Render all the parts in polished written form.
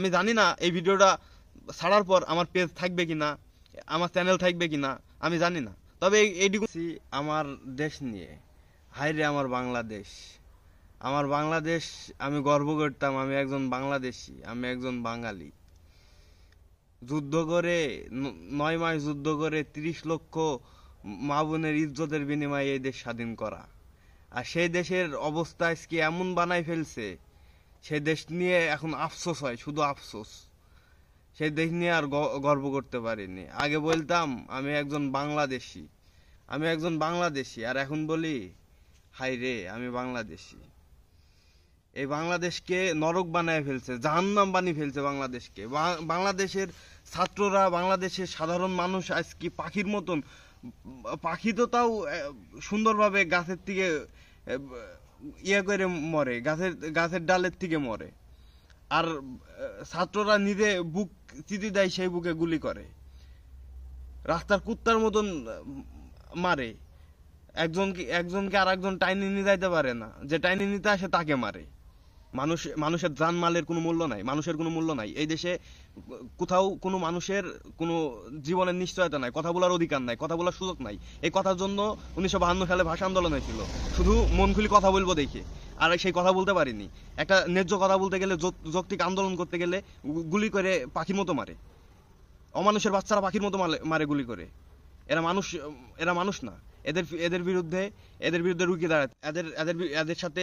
আমি জানি না এই ভিডিওটা ছাড়ার পর আমার পেজ থাকবে কিনা, আমার চ্যানেল থাকবে কিনা, আমি জানি না। তবে এইটুকু আমার দেশ নিয়ে, হায়রে আমার বাংলাদেশ, আমার বাংলাদেশ। আমি গর্ব করতাম আমি একজন বাংলাদেশী, আমি একজন বাঙালি। যুদ্ধ করে 9 মাস যুদ্ধ করে 30 লক্ষ মা বোনের ইজ্জতের বিনিময়ে এই দেশ স্বাধীন করা। আর সেই দেশের অবস্থা আজকে এমন বানাই ফেলছে, সেই দেশ নিয়ে এখন আফসোস হয়, শুধু আফসোস। সেই দেশ নিয়ে আর গর্ব করতে পারিনি। আগে বলতাম আমি একজন বাংলাদেশী, আমি একজন বাংলাদেশী, আর এখন বলি হাই রে আমি বাংলাদেশী। এই বাংলাদেশকে নরক বানায় ফেলছে, জাহান্নাম বানিয়ে ফেলছে বাংলাদেশকে। বাংলাদেশের ছাত্ররা, বাংলাদেশের সাধারণ মানুষ আজকে পাখির মতন, পাখি তো তাও সুন্দরভাবে গাছের থেকে ইয়ে করে মরে, গাছের গাছের ডালের থেকে মরে। আর ছাত্ররা নিজে বুক চিতি দেয়, সেই বুকে গুলি করে, রাস্তার কুত্তার মতন মারে। একজনকে আর একজন টাইনি নিয়ে যাইতে পারে না, যে টাইনি নিতে আসে তাকে মারে। মানুষের জানমালের কোনো মূল্য নাই, মানুষের কোনো মূল্য নাই এই দেশে। কোথাও কোনো মানুষের কোনো জীবনের নিশ্চয়তা নাই, কথা বলার অধিকার নাই, কথা বলার সুযোগ নাই। এই কথার জন্য 1952 সালে ভাষা আন্দোলন হয়েছিল, শুধু মন খুলি কথা বলবো দেখে। আর সেই কথা বলতে পারিনি। একটা ন্যায্য কথা বলতে গেলে, যৌক্তিক আন্দোলন করতে গেলে গুলি করে পাখির মতো মারে। অমানুষের বাচ্চারা পাখির মতো মারে গুলি করে। এরা মানুষ, এরা মানুষ না। এদের বিরুদ্ধে রুখে দাঁড়াতে, এদের সাথে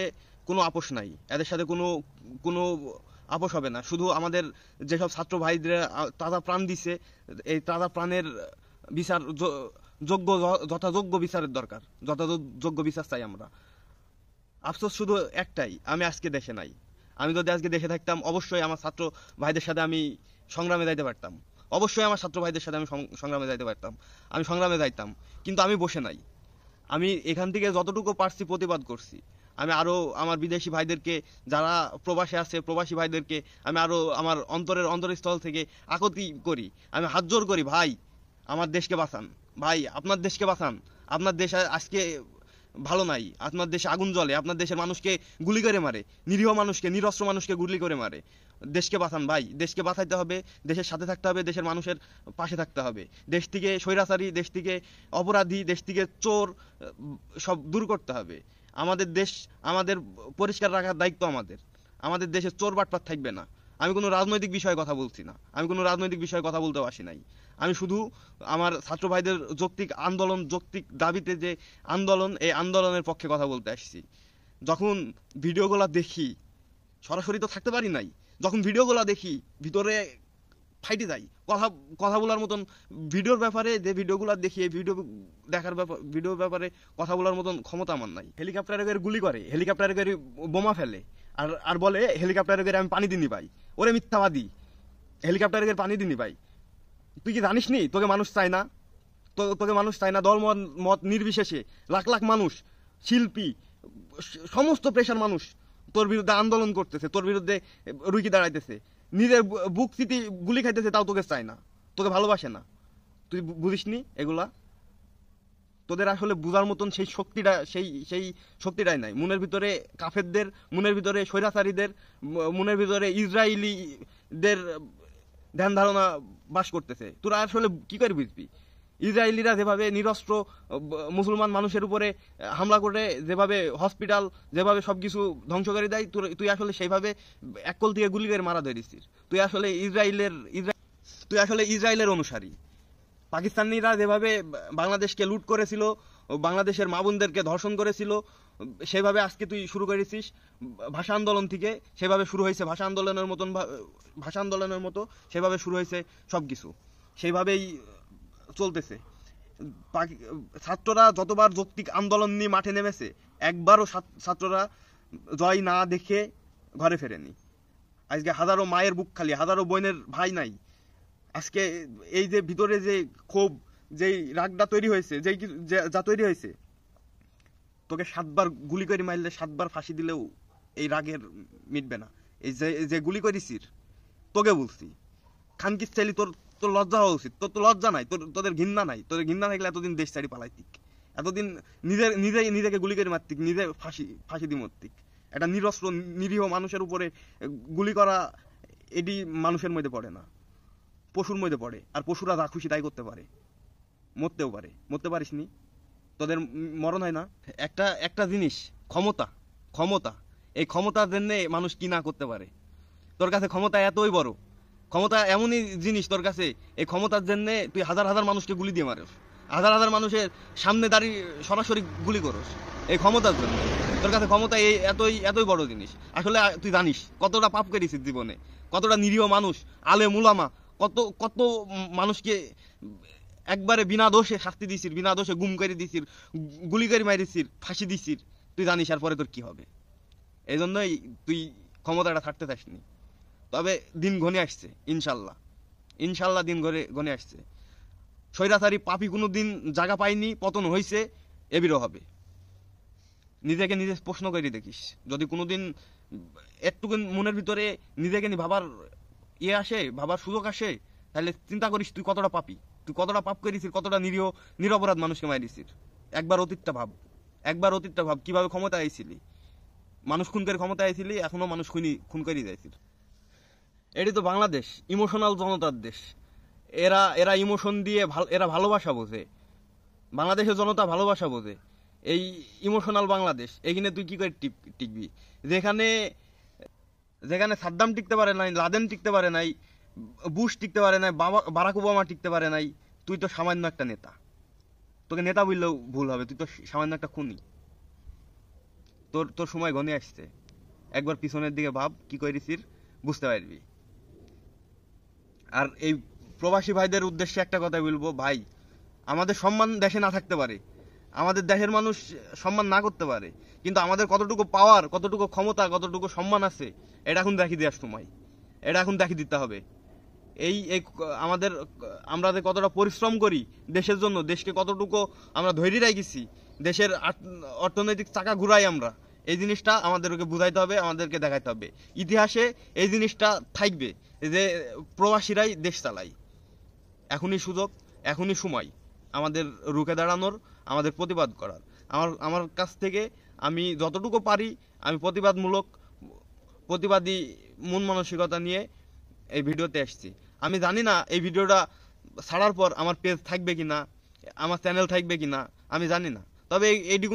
কোনো আপোষ নাই, এদের সাথে কোনো কোনো আপোষ হবে না। শুধু আমাদের যেসব ছাত্র ভাইদের তাজা প্রাণ দিছে, এই তাজা প্রাণের বিচার, যোগ্য যথাযোগ্য বিচারের দরকার, যথাযোগ্য বিচার চাই আমরা। আফসোস শুধু একটাই, আমি আজকে দেশে নাই। আমি যদি আজকে দেশে থাকতাম, অবশ্যই আমার ছাত্র ভাইদের সাথে আমি সংগ্রামে যাইতে পারতাম। অবশ্যই আমার ছাত্র ভাইদের সাথে আমি সংগ্রামে যাইতে পারতাম, আমি সংগ্রামে যাইতাম। কিন্তু আমি বসে নাই। আমি এখান থেকে যতটুকু পারছি প্রতিবাদ করছি। আমি আরো আমার বিদেশি ভাইদেরকে, যারা প্রবাসে আছে, প্রবাসী ভাইদেরকে আমি আরো আমার অন্তরস্থল থেকে আকুতি করি, আমি হাত জোর করি, ভাই আমার দেশকে বাঁচান, ভাই আপনার দেশকে বাঁচান। আপনার দেশ আজকে ভালো নাই, আপনার দেশে আগুন জ্বলে, আপনার দেশের মানুষকে গুলি করে মারে, নিরীহ মানুষকে, নিরস্ত্র মানুষকে গুলি করে মারে। দেশকে বাঁচান ভাই, দেশকে বাঁচাইতে হবে, দেশের সাথে থাকতে হবে, দেশের মানুষের পাশে থাকতে হবে। দেশ থেকে স্বৈরাচারী, দেশ থেকে অপরাধী, দেশ থেকে চোর সব দূর করতে হবে। আমাদের দেশ আমাদের পরিষ্কার রাখার দায়িত্ব আমাদের। আমাদের দেশে চোর বাটপার থাকবে না। আমি কোনো রাজনৈতিক বিষয়ে কথা বলছি না, আমি কোনো রাজনৈতিক বিষয়ে কথা বলতেও আসি নাই। আমি শুধু আমার ছাত্র ভাইদের যৌক্তিক আন্দোলন, যৌক্তিক দাবিতে যে আন্দোলন, এই আন্দোলনের পক্ষে কথা বলতে আসছি। যখন ভিডিওগুলো দেখি, সরাসরি তো থাকতে পারি নাই, যখন ভিডিওগুলো দেখি ভিতরে ফাইটে যাই। কথা বলার মতন ভিডিওর ব্যাপারে, যে ভিডিওগুলো দেখি, এই ভিডিওর ব্যাপারে কথা বলার মতন ক্ষমতা আমার নাই। হেলিকপ্টারে করে গুলি করে, হেলিকপ্টারে করে বোমা ফেলে, আর বলে হেলিকপ্টারে করে আমি পানি দিনি ভাই। ওরে মিথ্যাবাদী, হেলিকপ্টারে করে পানি দিনি ভাই। তুই কি জানিস নি তোকে মানুষ চায় না? তোকে মানুষ চায় না। দল মত নির্বিশেষে লাখ লাখ মানুষ, শিল্পী, সমস্ত পেশার মানুষ তোর বিরুদ্ধে আন্দোলন করতেছে, তোর বিরুদ্ধে রুখে দাঁড়াইতেছে, নিজের বুক চিতি গুলি খাইতেছে, তাও তোকে চায় না, তোকে ভালোবাসে না। তুই বুঝিসনি এগুলা? তোদের আসলে বুঝার মতন সেই শক্তিটা, সেই শক্তিটাই নাই। মনের ভিতরে কাফেরদের, মনের ভিতরে স্বৈরাচারীদের, মনের ভিতরে ইসরায়েলিদের ধ্যান ধারণা বাস করতেছে। তোরা আসলে কি করে বুঝবি? ইসরায়েলিরা যেভাবে নিরস্ত্র মুসলমান মানুষের উপরে হামলা করে, যেভাবে হসপিটাল, যেভাবে সবকিছু ধ্বংস করে দেয়, তুই আসলে সেইভাবে এককল দিয়ে গুলি করে মারা ধরেছিস। তুই আসলে ইসরায়েলের অনুসারী। পাকিস্তানিরা যেভাবে বাংলাদেশকে লুট করেছিল, বাংলাদেশের মা বোনদেরকে ধর্ষণ করেছিল, সেভাবে আজকে তুই শুরু করেছিস ভাষা আন্দোলন থেকে। সেভাবে শুরু হয়েছে ভাষা আন্দোলনের মতো সেভাবে শুরু হয়েছে সবকিছু, সেইভাবেই চলতেছে। ছাত্ররা যতবার যৌক্তিক আন্দোলন নিয়ে মাঠে নেমেছে, একবারও ছাত্ররা জয় না দেখে ঘরে ফেরেনি। আজকে হাজারো মায়ের বুক খালি, হাজারো বোনের ভাই নাই। আজকে এই যে ভিতরে যে ক্ষোভ, যেই রাগটা তৈরি হয়েছে, যা তৈরি হয়েছে, তোকে 7বার গুলি করে মারলে, 7বার ফাঁসি দিলেও এই রাগের মিটবে না। এই যে গুলি করেছিস, তোকে বলছি, খানকিস চাইলি তোর তোর লজ্জা হওয়া উচিত। তোর তো লজ্জা নাই, তোদের ঘৃণা নাই। তোদের ঘৃণা থাকলে এতদিন দেশ ছাড়ি পালাইতিক, এতদিন নিজেকে গুলি করে মারতিক, নিজে ফাঁসি দিয়ে মরতিক। একটা নিরস্ত্র নিরীহ মানুষের উপরে গুলি করা, এটি মানুষের মধ্যে পড়ে না, পশুর মধ্যে পড়ে। আর পশুরা যা খুশি তাই করতে পারে, মরতেও পারে। মরতে পারিস নি? তোদের মরণ হয় না? একটা একটা জিনিস, ক্ষমতা। ক্ষমতা, এই ক্ষমতার জন্য মানুষ কি না করতে পারে। তোর কাছে ক্ষমতা এতই বড়, ক্ষমতা এমনই জিনিস তোর কাছে, এই ক্ষমতার জন্য তুই হাজার হাজার মানুষকে গুলি দিয়ে মারিস, হাজার হাজার মানুষের সামনে দাঁড়িয়ে সরাসরি গুলি করস এই ক্ষমতার জন্য। তোর কাছে ক্ষমতা এই এতই এতই বড় জিনিস। আসলে তুই জানিস কতটা পাপ করেছিস জীবনে, কতটা নিরীহ মানুষ, আলে মুলামা, কত কত মানুষকে একবারে বিনা দোষে শাস্তি দিছিস, বিনা দোষে গুম করে দিছিস, গুলি করে মারিছিস, ফাঁসি দিছিস। তুই জানিস আর পরে তোর কি হবে। এই জন্যই তুই ক্ষমতাটা ছাড়তে চাসনি। তবে দিন ঘনে আসছে, ইনশাল্লাহ। ইনশাল্লাহ দিন ঘনে আসছে। স্বৈরাচারী পাপী কোনো দিন জায়গা পায়নি, পতন হয়েছে, এবিরও হবে। নিজেকে নিজে প্রশ্ন করে দেখিস, যদি কোনোদিন একটুকু মনের ভিতরে নিজেকে নিয়ে ভাবার আসে, ভাবার সুযোগ আসে, তাহলে চিন্তা করিস তুই কতটা পাপী, তুই কতটা পাপ করেছিস, কতটা নিরীহ নিরপরাধ মানুষকে মারিছিস। একবার অতীতটা ভাব, একবার অতীতটা ভাব, কিভাবে ক্ষমতা আইছিলি, মানুষ খুন করে ক্ষমতা আইছিলি, এখনো মানুষ খুন করে যাইছিস। এটি তো বাংলাদেশ, ইমোশনাল জনতার দেশ। এরা এরা ইমোশন দিয়ে এরা ভালোবাসা বোঝে। বাংলাদেশের জনতা ভালোবাসা বোঝে। এই ইমোশনাল বাংলাদেশ, এখানে তুই কি করে টিকবি? যেখানে যেখানে সাদ্দাম টিকতে পারে নাই, লাদেন টিকতে পারে নাই, বুশ টিকতে পারে নাই, বারাক ওবামা টিকতে পারে নাই, তুই তো সামান্য একটা নেতা। তোকে নেতা বললেও ভুল হবে, তুই তো সামান্য একটা খুনি। তোর তোর সময় ঘনিয়ে আসছে। একবার পিছনের দিকে ভাব, কি করেছিস বুঝতে পারবি। আর এই প্রবাসী ভাইদের উদ্দেশ্যে একটা কথা বলবো, ভাই, আমাদের সম্মান দেশে না থাকতে পারে, আমাদের দেশের মানুষ সম্মান না করতে পারে, কিন্তু আমাদের কতটুকু পাওয়ার, কতটুকু ক্ষমতা, কতটুকু সম্মান আছে, এটা এখন দেখিয়ে দেওয়ার সময়। এটা এখন দেখিয়ে দিতে হবে। এই এই আমাদের, আমরা যে কতটা পরিশ্রম করি দেশের জন্য, দেশকে কতটুকু আমরা ধৈর্য রাখছি, দেশের অর্থনৈতিক চাকা ঘুরাই আমরা, এই জিনিসটা আমাদেরকে বুঝাইতে হবে, আমাদেরকে দেখাইতে হবে। ইতিহাসে এই জিনিসটা থাকবে যে প্রবাসীরাই দেশ চালায়। এখনই সুযোগ, এখনই সময় আমাদের রুখে দাঁড়ানোর, আমাদের প্রতিবাদ করার। আমার কাছ থেকে আমি যতটুকু পারি, আমি প্রতিবাদী মন মানসিকতা নিয়ে এই ভিডিওতে আসছি। আমি জানি না এই ভিডিওটা ছাড়ার পর আমার পেজ থাকবে কিনা, আমার চ্যানেল থাকবে কিনা, আমি জানি না। তবে এইটুকু